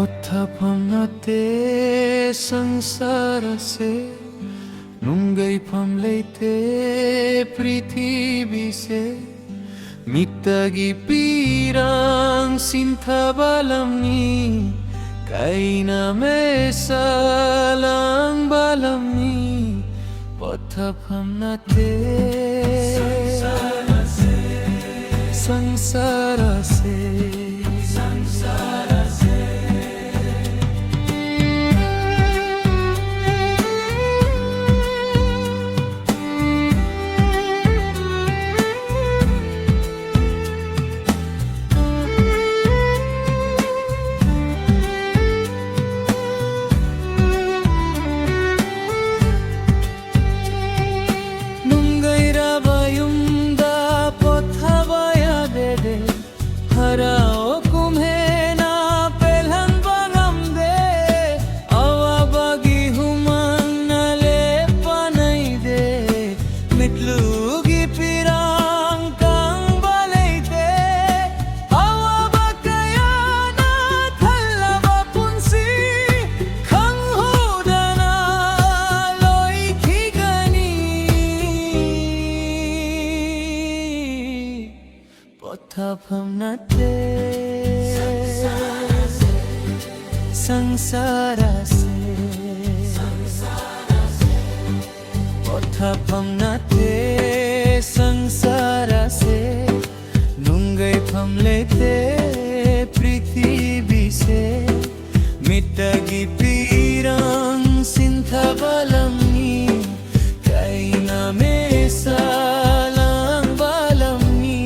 Pothapamnate sangsara se Nungai pamleite prithibi se Mitagi pirang sinthabalamni Kaina mesalang balamni Pothapamnate sangsara se Harao kumhena pelhan bangam de awa bagi humang nale panai de mitlugi pirang kang balay de awa bakaya na thalaba punsi khang hodana loi khigani Pothapamnate sangsara se Pothapamnate sangsara se Nungai phamlete prithibi se Mitagi pirang sinthabalamni Kaina mesalang balamni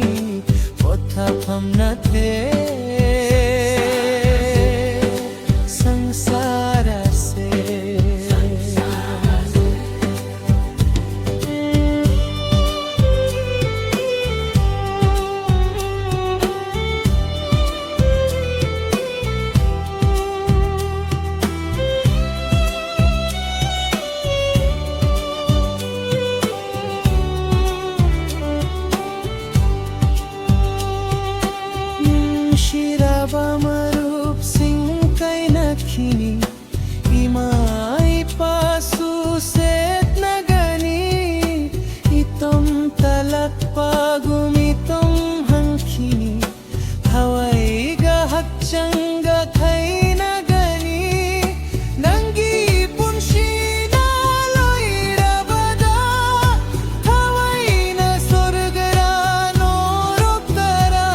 Pothapamnate sangsara se Shiraba marup sing kay nakhini Imay pasu set nagani Itom talak pagumitom hangkini Hawai gahak changa kay nagani Nanggi punshina loy rabada Hawai na sorgara norokara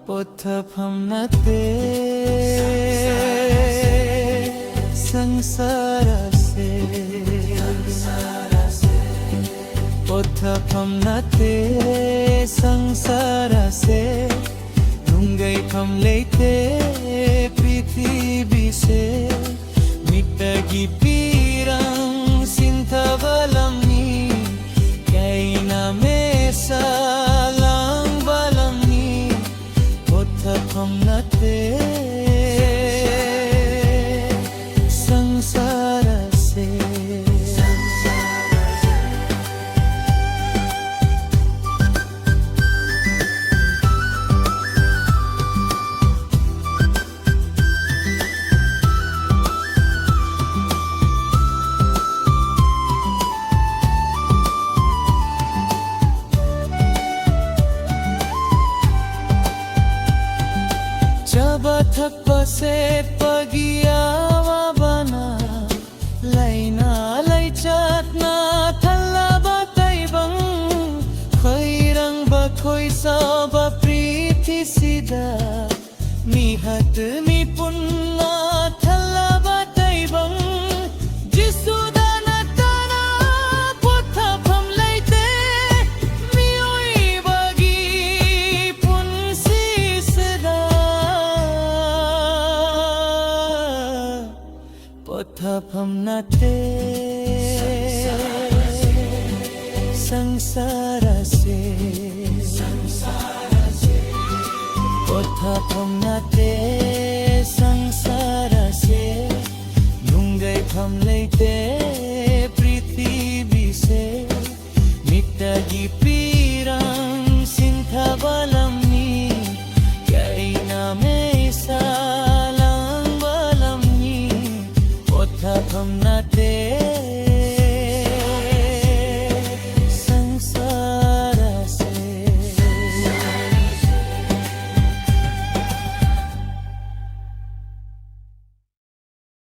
Pothapamnate sangsara se Pothapamnate sangsara se Nungai phamleite prithibi se Mitagi pirang sinthabalamni Kaina mesalang balamni Pothapamnate sangsara se Jabathak paset pagiyawa bana Laina laichat na thalaba taibang Khairang bakhoi saba priti sida Mihat mipun na thalaba taibang Jisuda na tana pothapamleite Mioi bagi pun sisda Pothapamnate sangsara se Pothapamnate sangsara se Nungai phamleite